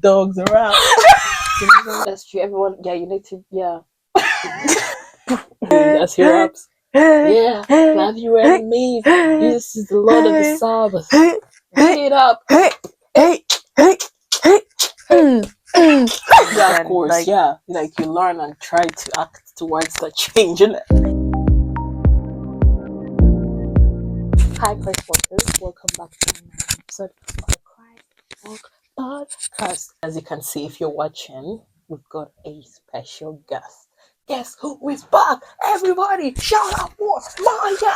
dogs around. That's true. Everyone, yeah, you need to, yeah. That's your ups. Yeah, love your enemies. Jesus is the Lord of the Sabbath. Beat it up. Yeah, of course, Like, yeah. Like you learn and try to act towards the change in it. Hi, Christ Walkers. Welcome back to another episode of the Christ Walk Podcast. As you can see, if you're watching, we've got a special guest. Guess who is back? Everybody, shout out for Maya!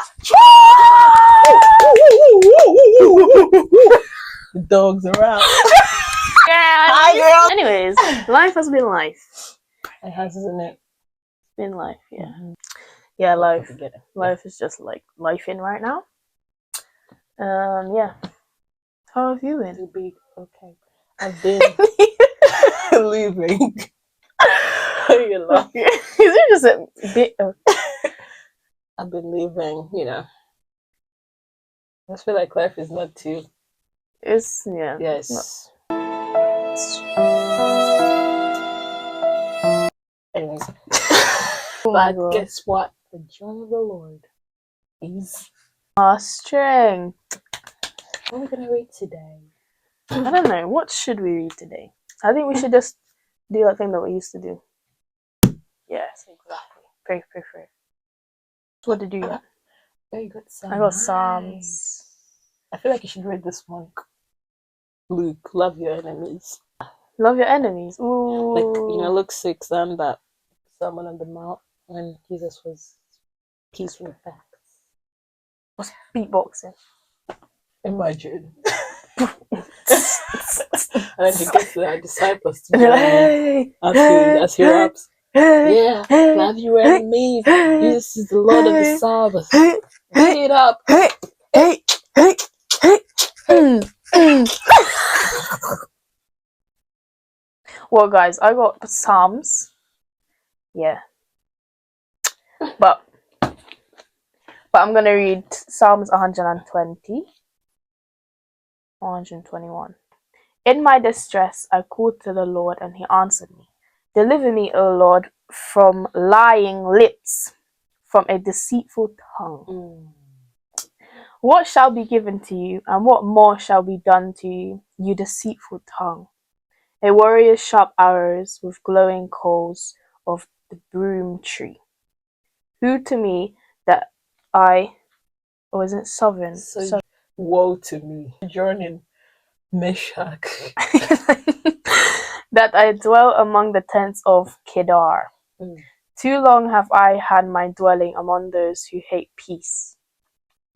the dogs around. Yeah, Hi, girl. anyways, life has been life. It has, isn't it? It's been life, yeah. Mm-hmm. Yeah, life is just like life in right now. Yeah. How have you been? To be okay. I've been leaving. You know, Is it just a bit of... I've been leaving, you know. I just feel like life is not too. It's, yeah. Yes. Anyways. But guess what? The joy of the Lord is our strength. What are we going to read today? I don't know. What should we read today? I think we should just do that thing that we used to do. Yes, exactly. Pray. What did you get? Very good. I got Psalms. I feel like you should read this one. Luke, love your enemies. Love your enemies. Ooh. Like, you know, Luke 6 and that Sermon on the Mount when Jesus was peaceful facts. What's beatboxing? Imagine. And then he gets the disciples to join as he raps. Yeah, love your enemies. Jesus is the Lord of the Sabbath. Beat it up. Well, guys, I got Psalms. Yeah. But I'm gonna read Psalms 120, 121. In my distress, I called to the Lord, and He answered me. Deliver me, O Lord, from lying lips, from a deceitful tongue. What shall be given to you, and what more shall be done to you, you deceitful tongue? A warrior's sharp arrows with glowing coals of the broom tree. Who to me that I, or is it sovereign? Woe to me, joining Meshach. That I dwell among the tents of Kedar. Too long have I had my dwelling among those who hate peace.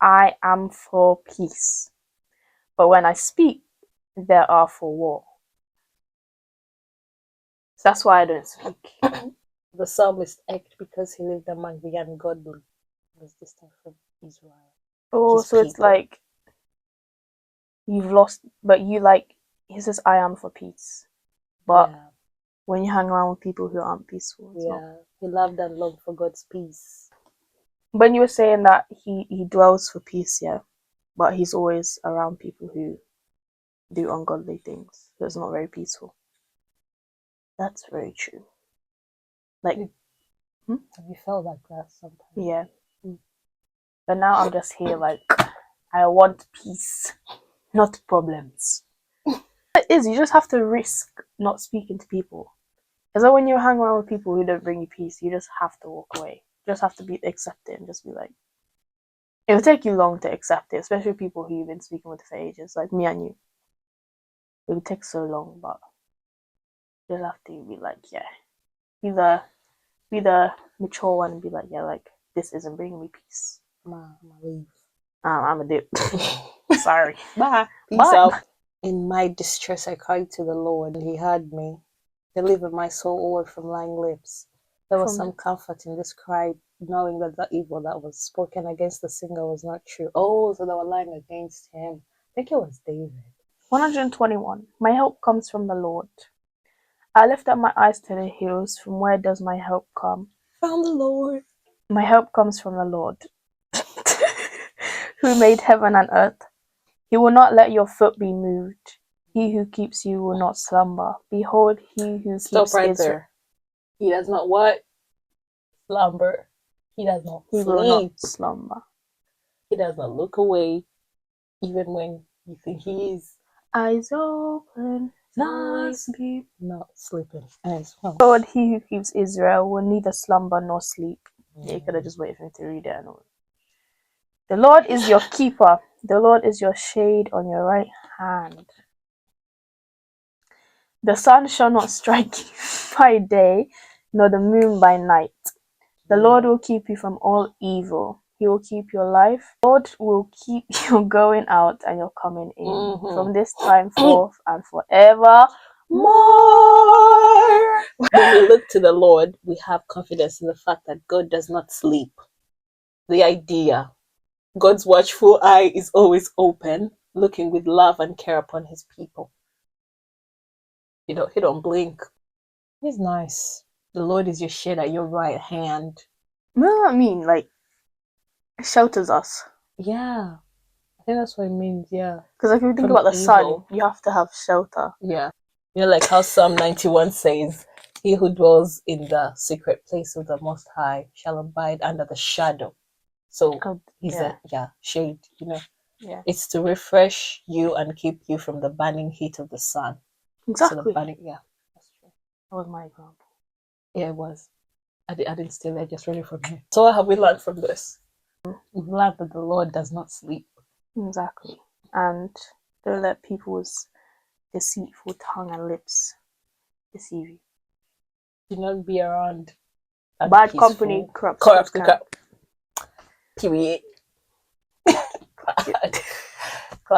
I am for peace, but when I speak, they are for war. So that's why I don't speak. The psalmist acted because he lived among the ungodly. Was this time from Israel? Oh, so it's like you've lost, but you like, he says, I am for peace. But when you hang around with people who aren't peaceful, he loved and longed for God's peace. When you were saying that he dwells for peace, yeah, but he's always around people who do ungodly things, so it's not very peaceful. That's very true. Like, have you felt like that sometimes? Yeah. But now I'm just here like, I want peace, not problems. It is, you just have to risk not speaking to people. It's like when you hang around with people who don't bring you peace, you just have to walk away. You just have to accept it and just be like, it'll take you long to accept it, especially people who you've been speaking with for ages, like me and you. It would take so long, but you just have to be like, yeah. Be the mature one and be like, yeah, like, this isn't bringing me peace. I'm gonna leave. I'm a dip. Sorry. Bye. Peace out. In my distress, I cried to the Lord, and He heard me. Delivered my soul, O Lord, from lying lips. There was some comfort in this cry, knowing that the evil that was spoken against the singer was not true. Oh, so they were lying against him. I think it was David. 121. My help comes from the Lord. I lift up my eyes to the hills. From where does my help come? From the Lord. My help comes from the Lord, who made heaven and earth. He will not let your foot be moved. he who keeps you will not slumber. Behold, he who Stop keeps right Israel. there. He does not what? Slumber. He does not He sleep. will not slumber. He does not look away, even when you think he is. Eyes open, not Eyes sleep. not sleeping. Eyes well. Lord, he who keeps Israel will neither slumber nor sleep. Yeah, you could have just waited for me to read it. I know. The Lord is your keeper. The Lord is your shade on your right hand. The sun shall not strike you by day, nor the moon by night. The Lord will keep you from all evil. He will keep your life. The Lord will keep you going out and your coming in from this time forth and forever more. When we look to the Lord, we have confidence in the fact that God does not sleep. The idea, God's watchful eye is always open, looking with love and care upon his people. He don't blink. He's nice. The Lord is your shade at your right hand. What does that mean? Like, shelters us. Yeah. I think that's what it means, yeah. Because if you think about the sun, you have to have shelter. Yeah. You know, like how Psalm 91 says, he who dwells in the secret place of the Most High shall abide under the shadow. So he's a shade, you know. Yeah. It's to refresh you and keep you from the burning heat of the sun. Exactly. So the burning, yeah, that's true. That was my example. Yeah, it was. I didn't steal it, I just read it from here. So what have we learned from this? We've learned that the Lord does not sleep. Exactly. And don't let people's deceitful tongue and lips deceive you. Do not be around bad company corrupts character. Period.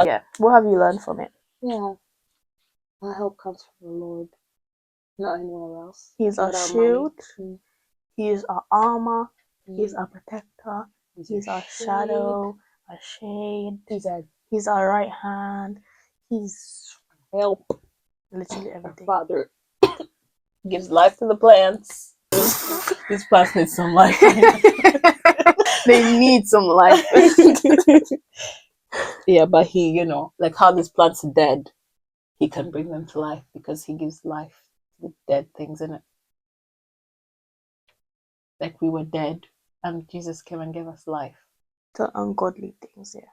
Yeah. What have you learned from it? Yeah. Our help comes from the Lord, not anywhere else. He's our shield. He is our armor. He's our protector. He's our shadow, our shade. He's our right hand. He's help. Literally everything. Our Father gives life to the plants. These plants need some life. They need some life. Yeah, but he, you know, like how these plants are dead, he can bring them to life because he gives life to dead things in it. Like we were dead and Jesus came and gave us life. To ungodly things, yeah.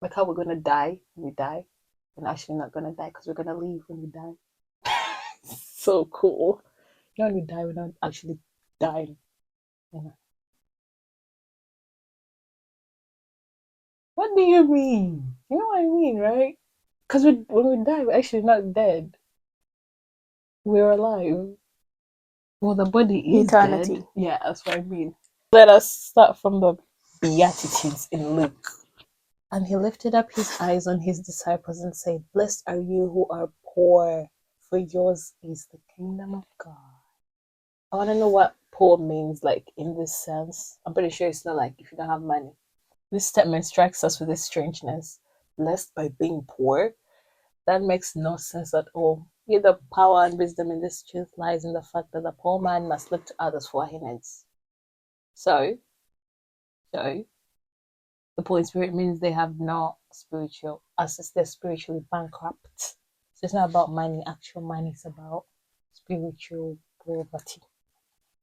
Like how we're gonna die when we die. We're actually not gonna die because we're gonna leave when we die. So cool. You know, when we die, we're not actually dying. You know. What do you mean? You know what I mean, right? Because when we die, we're actually not dead. We're alive. Well, the body is eternity. Dead. Yeah, that's what I mean. Let us start from the Beatitudes in Luke. And he lifted up his eyes on his disciples and said, "Blessed are you who are poor, for yours is the kingdom of God." I want to know what poor means, like in this sense. I'm pretty sure it's not like if you don't have money. This statement strikes us with this strangeness. Blessed by being poor? That makes no sense at all. Yet the power and wisdom in this truth lies in the fact that the poor man must look to others for what he needs. So, the poor in spirit means they have no spiritual, as they're spiritually bankrupt. So it's not about money, actual money, it's about spiritual poverty.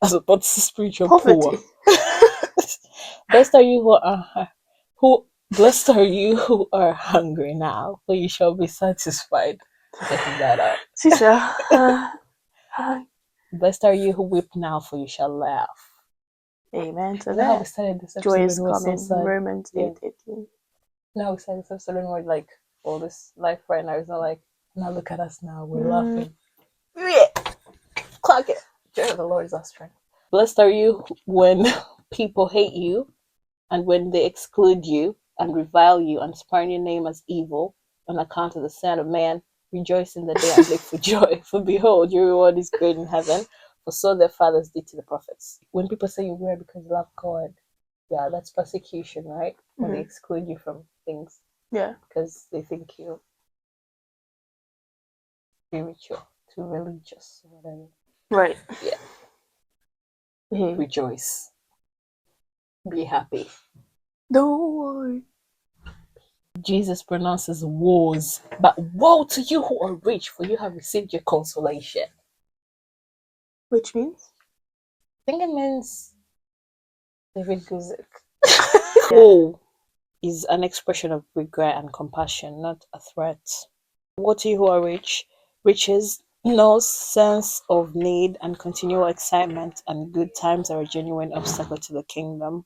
As opposed to spiritual poverty. Blessed are you blessed are you who are hungry now, for you shall be satisfied. Getting that out. Sister. Blessed are you who weep now, for you shall laugh. Amen to that. How we that. started this Joy episode is coming. So Romans 8:18. Now we started this episode and we're like, all this life right now is not like, now look at us now, we're laughing. Yeah. Clock it. Joy of the Lord is our strength. Blessed are you when people hate you and when they exclude you and revile you and spurn your name as evil on account of the Son of Man. Rejoice in the day and leap for joy. For behold, your reward is great in heaven, for so their fathers did to the prophets. When people say you're weird because you love God, yeah, that's persecution, right? When they exclude you from things. Yeah. Because they think you're spiritual, too religious, or whatever. Right. Yeah. Rejoice. Be happy. Don't worry. Jesus pronounces woes, but woe to you who are rich, for you have received your consolation. Which means? I think it means David Guzik. Woe is an expression of regret and compassion, not a threat. Woe to you who are rich. Riches, no sense of need and continual excitement and good times are a genuine obstacle to the kingdom.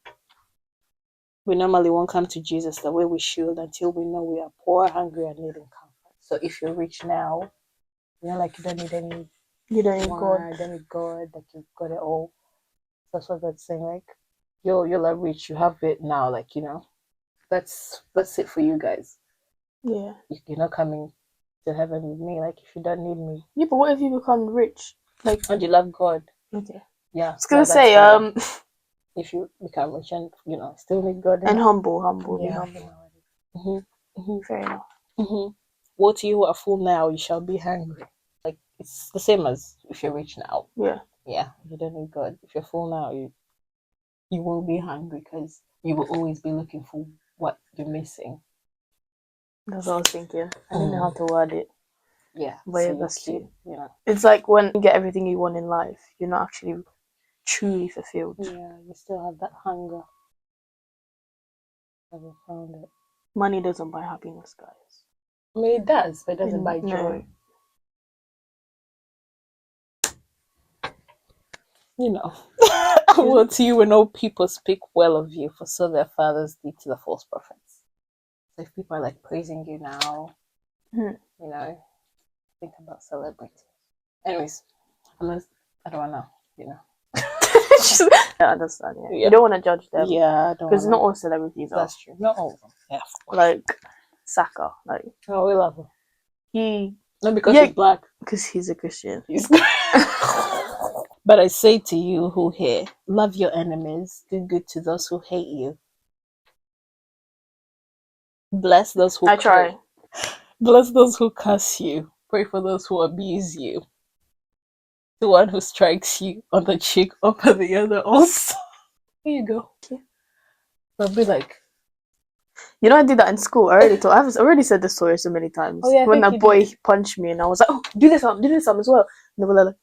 We normally won't come to Jesus the way we should until we know we are poor, hungry, and needing comfort. So if you're rich now, like you don't need any. You don't need God. You don't need God. Like you've got it all. That's what that's saying. Like you're like rich. You have it now. Like that's it for you guys. Yeah. You're not coming to heaven with me. Like if you don't need me. Yeah, but what if you become rich? Like, and you love God. Okay. Yeah. I was gonna say if you become rich and still need God and humble, yeah. be humble. Fair enough. Woe to you who are full now, you shall be hungry. Like it's the same as if you're rich now. Yeah. Yeah, you don't need God. If you're full now, you won't be hungry because you will always be looking for what you're missing. That's what I was thinking. I didn't know how to word it. Yeah, but so that's cute. It's like when you get everything you want in life, you're not actually truly fulfilled. Yeah, you still have that hunger. Never found it. Money doesn't buy happiness, guys. I mean, it does, but it doesn't buy joy. Woe to you when all people speak well of you, for so their fathers did to the false prophets. So if people are like praising you now, think about celebrities. Anyways, unless I don't wanna, I understand. Yeah. You don't want to judge them. Yeah, I don't. Because not all celebrities are. That's true. Not all of them. Yeah. Like Saka, like we love him. Not because he's black. Because he's a Christian. But I say to you who hear, love your enemies, do good to those who hate you. Bless those who try. Bless those who curse you. Pray for those who abuse you. The one who strikes you on the cheek, over the other also. Here you go. Okay. I'll be like, I did that in school. I've already said this story so many times. Oh, yeah, when a boy punched me and I was like, oh, do this one as well. And they were like,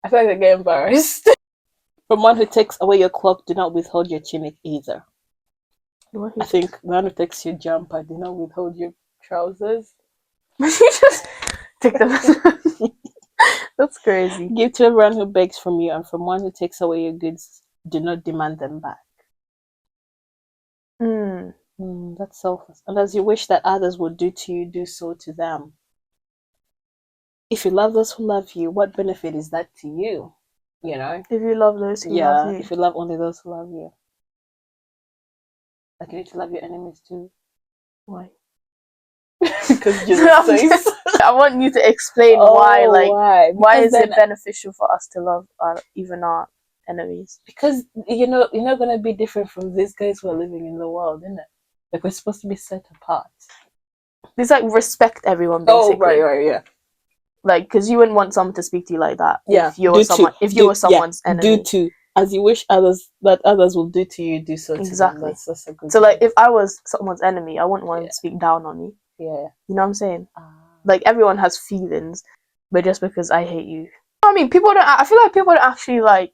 I feel like I get embarrassed. From one who takes away your cloak, do not withhold your tunic either. I think the one who takes your jumper, do not withhold your trousers. You just take them. That's crazy. Give to everyone who begs from you, and from one who takes away your goods, do not demand them back. That's selfless. And as you wish that others would do to you, do so to them. If you love those who love you, what benefit is that to you? If you love those who love you. If you love only those who love you. Like you need to love your enemies too. Why? Because Jesus says. I want you to explain why. Why is it beneficial for us to love even our enemies? Because you're not gonna be different from these guys who are living in the world, isn't it? Like we're supposed to be set apart. It's like respect everyone, basically. Oh, right, yeah. Like, because you wouldn't want someone to speak to you like that. Yeah. If you were someone's enemy. Do to, as you wish others will do to you, do so to them. That's a good so, like, if I was someone's enemy, I wouldn't want them to speak down on me. Yeah. You know what I'm saying? Like, everyone has feelings, but just because I hate you. I mean, I feel like people don't actually, like,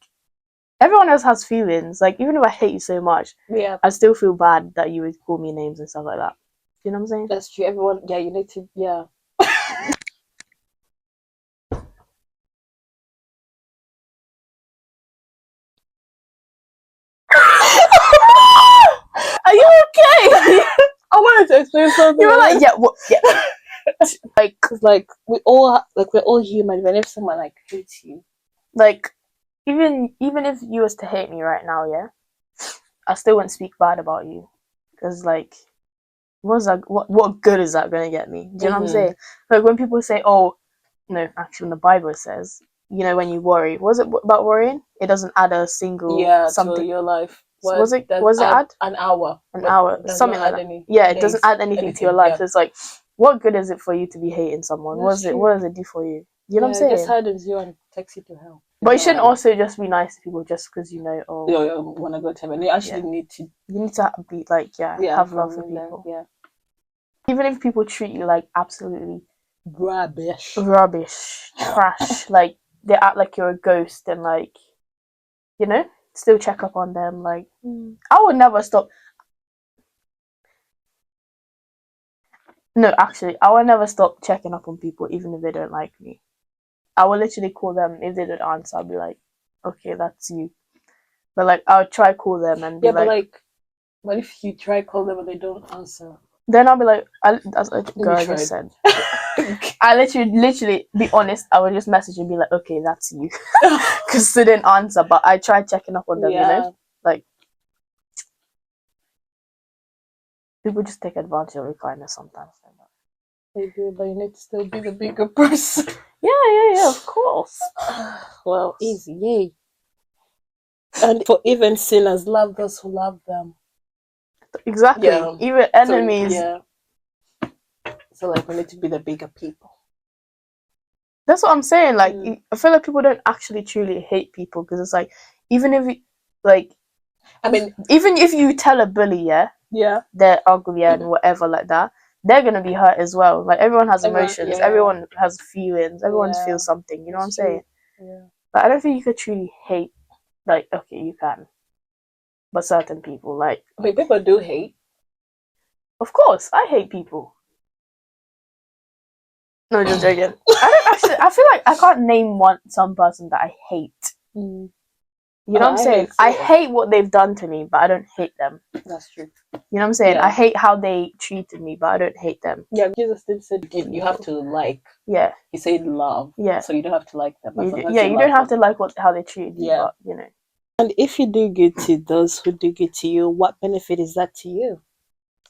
everyone else has feelings. Like, even if I hate you so much, I still feel bad that you would call me names and stuff like that. You know what I'm saying? That's true. Everyone, you need to, Are you okay? I wanted to explain something. You were like, yeah, what? Yeah. like we're all human. Even if someone like hates you, like even if you was to hate me right now, yeah, I still wouldn't speak bad about you, because like, what good is that gonna get me? Do you know what I'm saying? Like when people say, oh, no, actually, in the Bible it says, when you worry, was it about worrying? It doesn't add a single something to your life. Was it add an hour? Something like that. It doesn't add anything to your life. So it's like, what good is it for you to be hating someone? What does it do for you? You know what I'm saying? It just hardens you and takes you to hell. But you shouldn't also just be nice to people just because you want to go to heaven. You actually need to. You need to be like, have love for people. Yeah. Even if people treat you like absolutely Rubbish. trash, like they act like you're a ghost and like, you know, still check up on them. Like, I would never stop. No, actually, I will never stop checking up on people, even if they don't like me. I will literally call them if they don't answer. I'll be like, okay, that's you. But like, I'll try call them and be yeah, but like, what if you try call them and they don't answer? Then I'll be like, as a girl I just said. I literally, be honest, I would just message and be like, okay, that's you. Because they didn't answer, but I tried checking up on them, you know? Like, people just take advantage of your kindness sometimes. They do, but you need to still be the bigger person. Yeah, of course. Well, easy, yay. And for even sinners, love those who love them. Exactly. Yeah. Even enemies. So like, we need to be the bigger people. That's what I'm saying. Like, I feel like people don't actually truly hate people because it's like, even if you, like, I mean, even if you tell a bully, they're ugly and whatever like that, they're gonna be hurt as well. Like, everyone has emotions, everyone has feelings, everyone feels something. You know what I'm saying? Yeah. But I don't think you could truly hate. Like, okay, you can, but certain people, like, I mean, people do hate. Of course, I hate people. No, just joking. I feel like I can't name some person that I hate. You know what I'm saying? I hate what they've done to me, but I don't hate them. That's true. You know what I'm saying? Yeah. I hate how they treated me, but I don't hate them. Yeah, Jesus did say you have to like. Yeah. He said love. Yeah. So you don't have to like them. You don't have to like how they treat you, but you know. And if you do good to those who do good to you, what benefit is that to you?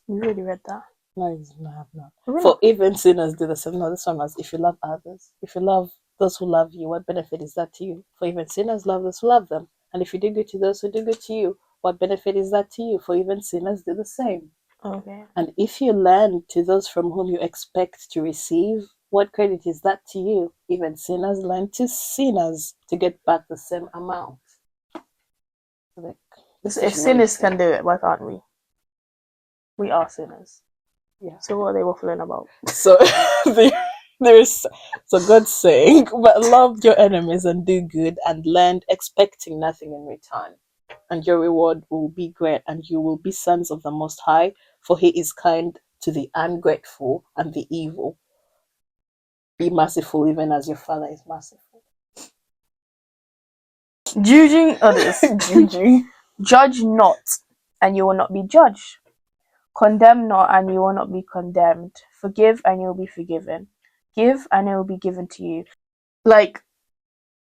You already read that. No, I have not. Really? For even sinners do the same. No, this one was if you love others. If you love those who love you, what benefit is that to you? For even sinners love those who love them. And if you do good to those who do good to you, what benefit is that to you? For even sinners do the same. Okay. And if you lend to those from whom you expect to receive, what credit is that to you? Even sinners lend to sinners to get back the same amount. Like, so if sinners can do it, why can't we? We are sinners. Yeah. So what are they waffling about? So there's God's saying, but love your enemies and do good and lend, expecting nothing in return. And your reward will be great, and you will be sons of the Most High, for He is kind to the ungrateful and the evil. Be merciful, even as your Father is merciful. Judging others. Judge not, and you will not be judged. Condemn not, and you will not be condemned. Forgive, and you will be forgiven. Give, and it will be given to you. Like,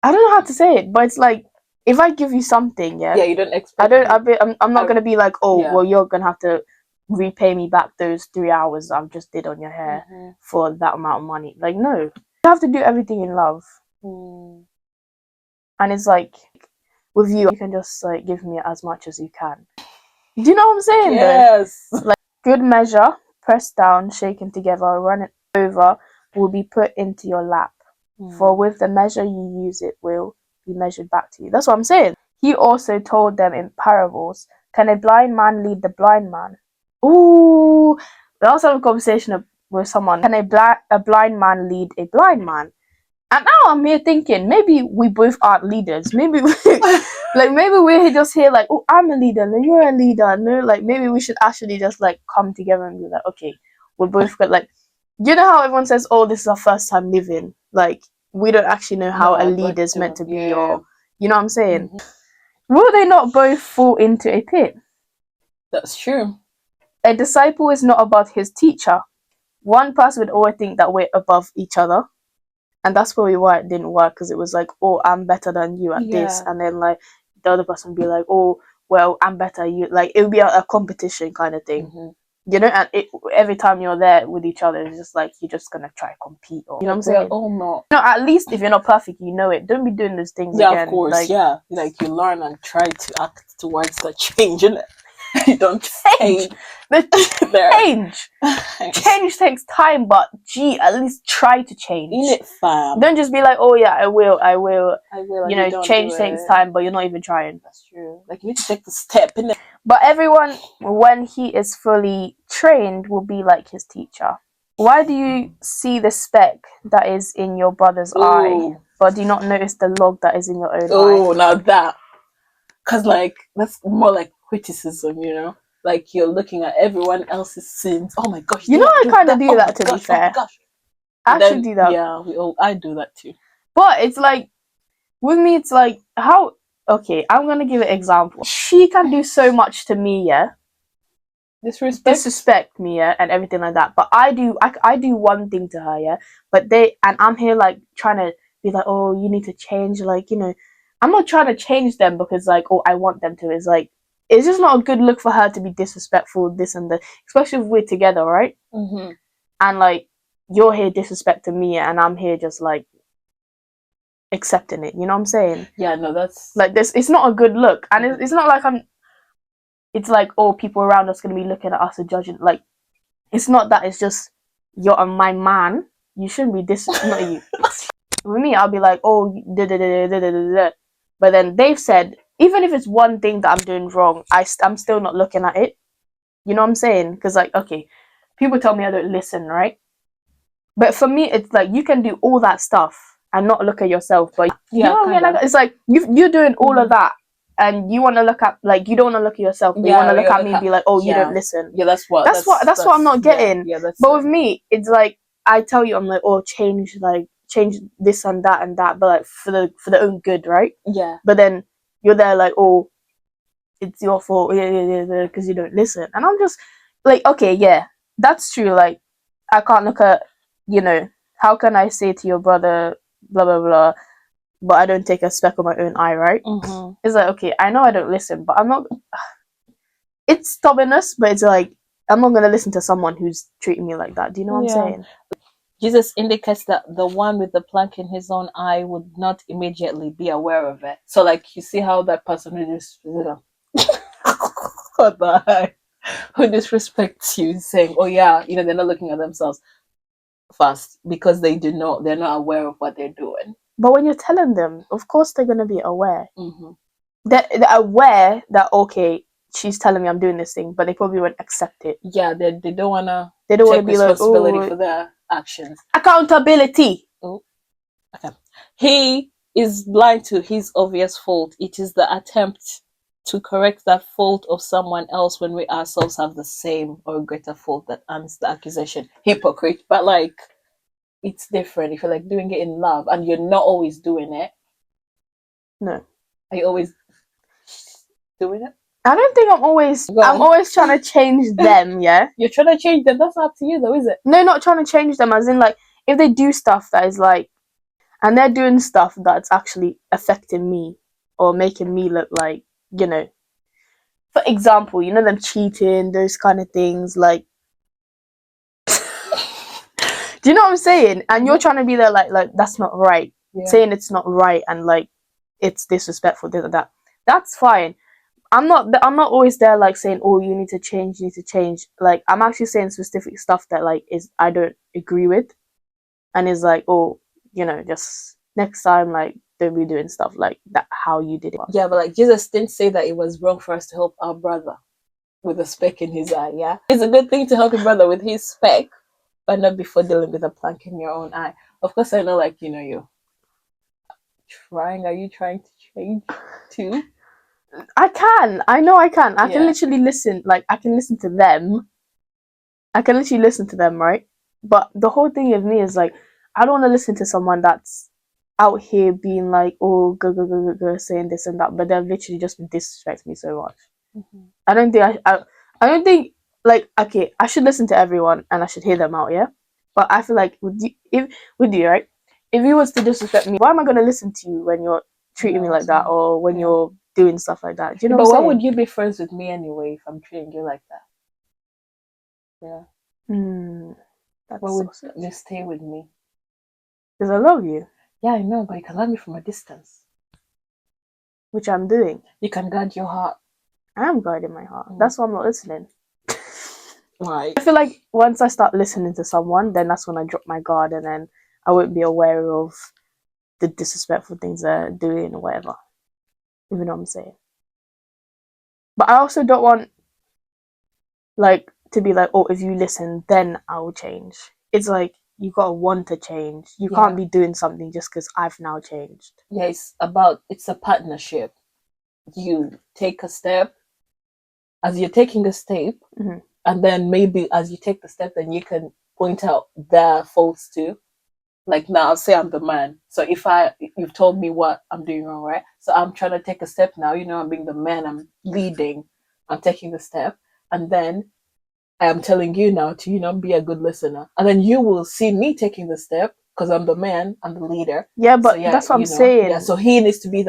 I don't know how to say it, but it's like, if I give you something, you don't expect. I'm not gonna be like, well, you're gonna have to repay me back those 3 hours I just did on your hair for that amount of money. Like, no, you have to do everything in love. And it's like, with you can just like give me as much as you can. Do you know what I'm saying? Yes. Though? Like, good measure, pressed down, shaken together, run it over, will be put into your lap. For with the measure you use, it will be measured back to you. That's what I'm saying. He also told them in parables, can a blind man lead the blind man? Ooh, I was having a conversation with someone. Can a blind man lead a blind man? And now I'm here thinking, maybe we both aren't leaders. Maybe maybe we're just here like, oh, I'm a leader, no, you're a leader. No, like, maybe we should actually just like come together and be like, okay, we're both good. Like, you know how everyone says, oh, this is our first time living. Like, we don't actually know how a leader is meant to be, or, you know what I'm saying? Will they not both fall into a pit? That's true. A disciple is not above his teacher. One person would always think that we're above each other. And that's probably why it didn't work, because it was like, oh, I'm better than you at this. And then like the other person would be like, oh, well, I'm better than you. Like, it would be a competition kind of thing. You know, and every time you're there with each other, it's just like, you're just going to try to compete. Or, you know what I'm saying? Oh, no. No, at least if you're not perfect, you know it. Don't be doing those things again. Yeah, of course, like, you learn and try to act towards the change, innit? You don't change. Change takes time, but gee, at least try to change. In it, fam. Don't just be like, oh yeah, I will. You know, change takes time, but you're not even trying. That's true. Like, you need to take the step in it. But everyone, when he is fully trained, will be like his teacher. Why do you see the speck that is in your brother's eye, but do not notice the log that is in your own eye? Oh, now that. Because, like, that's more like criticism, you know? Like, you're looking at everyone else's sins. Oh my gosh. You know, I kind of do that, to be fair. Oh gosh. I actually do that. Yeah, I do that too. But it's like, with me, it's like, how... Okay, I'm going to give an example. She can do so much to me, yeah? Disrespect me, yeah, and everything like that. But I do one thing to her, yeah? But I'm here, like, trying to be like, oh, you need to change, like, you know... I'm not trying to change them because, like, oh, I want them to. It's like, it's just not a good look for her to be disrespectful, this and that. Especially if we're together, right? Mm-hmm. And, like, you're here disrespecting me and I'm here just, like, accepting it. You know what I'm saying? Yeah, no, that's... Like, this, it's not a good look. And it's not like it's like, oh, people around us going to be looking at us and judging. Like, it's not that. It's just, you're my man. You shouldn't be not you. With me, I'll be like, oh, da-da-da-da-da-da-da. But then they've said, even if it's one thing that I'm doing wrong, I'm still not looking at it. You know what I'm saying? Because, like, okay, people tell me I don't listen, right? But for me, it's like, you can do all that stuff and not look at yourself. But you know what I mean? Like, it's like, you're doing all of that and you want to look at, like, you don't want to look at yourself, but you want to look at me and be like, oh, you don't listen. Yeah, that's what I'm not getting. But with me, it's like, I tell you, I'm like, oh, change this and that, but like for the own good, right? Yeah. But then you're there like, oh, it's your fault, because you don't listen. And I'm just like, okay, yeah, that's true. Like, I can't look at, you know, how can I say to your brother, blah blah blah, but I don't take a speck of my own eye, right? Mm-hmm. It's like, okay, I know I don't listen, but I'm not. It's stubbornness, but it's like, I'm not gonna listen to someone who's treating me like that. Do you know what I'm saying? Jesus indicates that the one with the plank in his own eye would not immediately be aware of it. So, like, you see how that person who disrespects you is saying, oh yeah, you know, they're not looking at themselves first because they're not aware of what they're doing. But when you're telling them, of course they're gonna be aware. Mm-hmm. They're aware that, okay, she's telling me I'm doing this thing, but they probably won't accept it. Yeah, they don't wanna. They don't want to be like, responsibility for their actions. Accountability. Oh, okay. He is blind to his obvious fault. It is the attempt to correct that fault of someone else when we ourselves have the same or greater fault that ends the accusation. Hypocrite. But, like, it's different if you're, like, doing it in love and you're not always doing it. No. Are you always doing it? I don't think I'm always trying to change them, yeah? You're trying to change them. That's up to you, though, is it? No, not trying to change them, as in, like, if they do stuff that is, like, and they're doing stuff that's actually affecting me or making me look like, you know, for example, you know, them cheating, those kind of things, like, do you know what I'm saying? And you're trying to be there like that's not right. Yeah. Saying it's not right and, like, it's disrespectful, this and that. That's fine. I'm not always there, like, saying, oh, you need to change. Like, I'm actually saying specific stuff that, like, I don't agree with, and is like, oh, you know, just next time, like, don't be doing stuff like that how you did it. Yeah, but, like, Jesus didn't say that it was wrong for us to help our brother with a speck in his eye. Yeah, it's a good thing to help your brother with his speck, but not before dealing with a plank in your own eye. Of course, I know, like, you know, you're trying. Are you trying to change too? I can. I know I can. I can literally listen. Like, I can listen to them. Right? But the whole thing with me is, like, I don't want to listen to someone that's out here being like, oh, go, saying this and that, but they're literally just disrespecting me so much. Mm-hmm. I don't think, like, okay, I should listen to everyone and I should hear them out, yeah? But I feel like, right? If you was to disrespect me, why am I going to listen to you when you're treating me like that, or when you're doing stuff like that? Do you know what I'm saying? Why would you be friends with me anyway if I'm treating you like that? Yeah. Why would you stay with me? Because I love you. Yeah, I know, but you can love me from a distance. Which I'm doing. You can guard your heart. I am guarding my heart. That's why I'm not listening. Right. I feel like once I start listening to someone, then that's when I drop my guard, and then I won't be aware of the disrespectful things they're doing or whatever. Even know what I'm saying. But I also don't want like to be like, oh, if you listen, then I'll change. It's like you gotta want to change. You can't be doing something just because I've now changed. Yeah, it's a partnership. You take a step. As you're taking a step, and then maybe as you take the step, then you can point out their faults too. Like now, say I'm the man. So if you've told me what I'm doing wrong, right? So I'm trying to take a step now. I'm being the man. I'm leading. I'm taking the step, and then I am telling you now to be a good listener, and then you will see me taking the step because I'm the man. I'm the leader. Yeah, but so, that's what I'm saying. Yeah, so he needs to be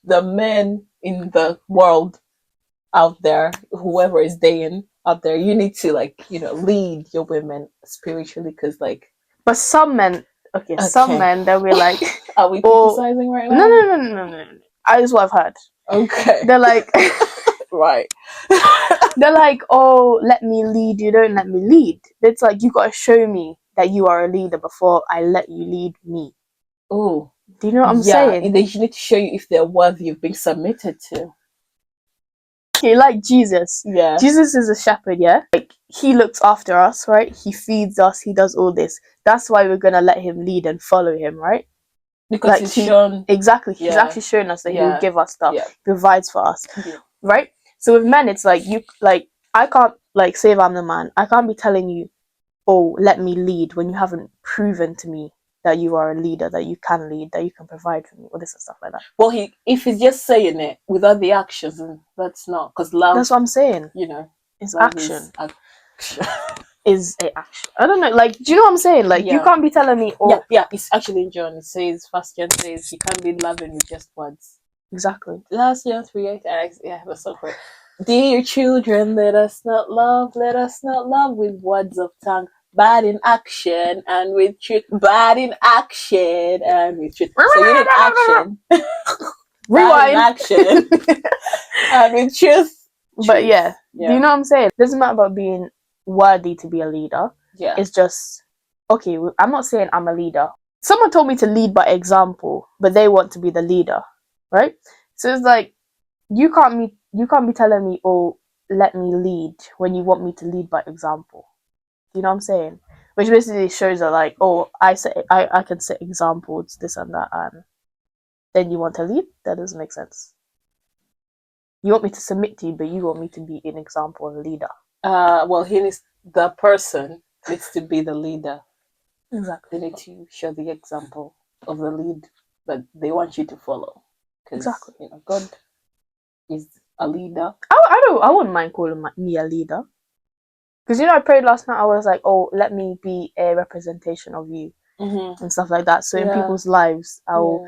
the man in the world out there, whoever is dating out there. You need to lead your women spiritually, because but some men, some men, they'll be like, are we criticizing right now? No. I just what I've heard. Okay. They're like, right. They're like, oh, let me lead. You don't let me lead. It's like you gotta show me that you are a leader before I let you lead me. Oh, do you know what I'm saying? Yeah, they need to show you if they're worthy of being submitted to. Okay, like Jesus. Yeah. Jesus is a shepherd, yeah? Like, he looks after us, right? He feeds us, he does all this. That's why we're gonna let him lead and follow him, right? Because like he's shown. Exactly. He's actually shown us that he will give us stuff. Yeah. Provides for us. Yeah. Right? So with men, it's like, I can't, say if I'm the man, I can't be telling you, oh, let me lead, when you haven't proven to me that you are a leader, that you can lead, that you can provide for me, all this and stuff like that. Well, if he's just saying it without the actions, then that's not, because love. That's what I'm saying. It's action. Is a action. I don't know. Do you know what I'm saying? You can't be telling me. Oh, yeah. It's actually in John. It says, First John says, you can't be loving with just words. Exactly. Last John 3:8. Yeah, that's so correct. Dear children, let us not love with words of tongue, bad in action and with truth. Bad in action and with truth. So you need action. Rewind. Action and with truth. But do you know what I'm saying? It doesn't matter about being worthy to be a leader. Yeah. It's just, okay, I'm not saying I'm a leader. Someone told me to lead by example, but they want to be the leader, right? So it's like, you can't be telling me, oh, let me lead, when you want me to lead by example. Do you know what I'm saying? Which basically shows that oh, I can set examples, this and that, and then you want to lead? That doesn't make sense. You want me to submit to you, but you want me to be an example and a leader. Well, the person needs to be the leader. Exactly. They need to show the example of the lead that they want you to follow. Exactly. God is a leader. I wouldn't mind calling me a leader. Because I prayed last night, I was like, oh, let me be a representation of you. And stuff like that. So in people's lives, I'll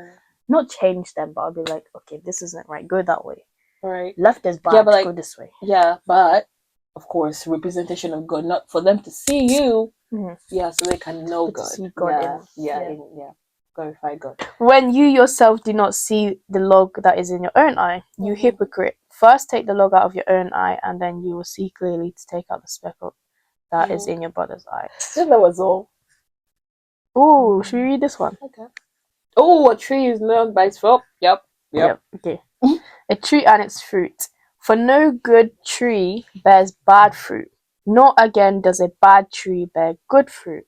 not change them, but I'll be like, okay, this isn't right, go that way. Right. Left is bad, go this way. Yeah, but of course, representation of God, not for them to see you. Yeah, so they can know God. To see God glorify God. When you yourself do not see the log that is in your own eye, you hypocrite. First take the log out of your own eye, and then you will see clearly to take out the speck that is in your brother's eye. So that was all. Oh, should we read this one? Okay. Oh, a tree is known by its fruit. Yep. Okay. A tree and its fruit. For no good tree bears bad fruit, nor again does a bad tree bear good fruit.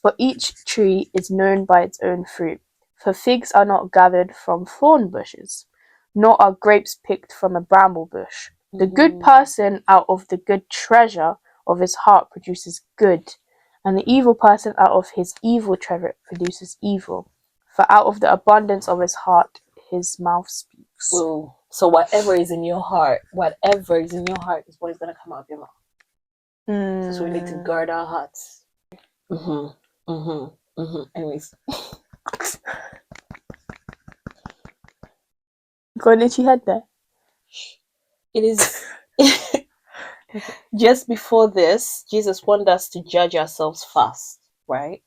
For each tree is known by its own fruit. For figs are not gathered from thorn bushes, nor are grapes picked from a bramble bush. The good person out of the good treasure of his heart produces good, and the evil person out of his evil treasure produces evil. For out of the abundance of his heart, his mouth speaks. Ooh. So whatever is in your heart is what is going to come out of your mouth. So we need to guard our hearts. Anyways. Got an itchy head there? It is... Just before this, Jesus wanted us to judge ourselves first, right?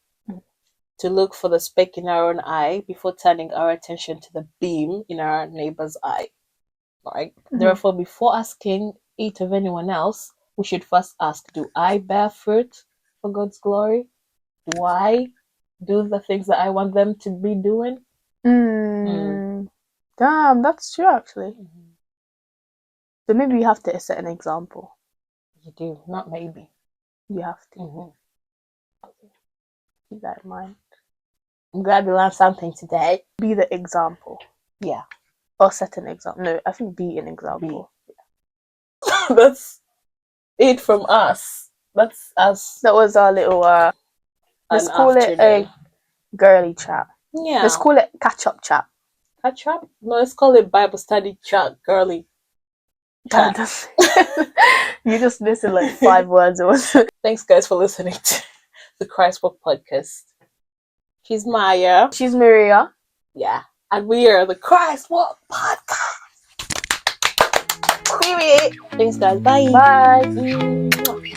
To look for the speck in our own eye before turning our attention to the beam in our neighbor's eye. Right? Mhm. Therefore, before asking it of anyone else, we should first ask, do I bear fruit for God's glory? Do I do the things that I want them to be doing? Damn, that's true actually. So maybe you have to set an example. You do, not maybe. You have to. Keep that in mind. I'm glad we learned something today. Be the example. Yeah. Or set an example. No, I think be an example. That's it from us. That's us. That was our little let's call it a girly chat. Yeah. Let's call it catch up chat. Catch up? No, let's call it Bible study chat, girly chat. You just missing like 5 words or something. Thanks guys for listening to the Christ Walk podcast. She's Maya. She's Maria. Yeah. And we are the Christ Walk podcast. Period. Thanks guys. Bye. Bye.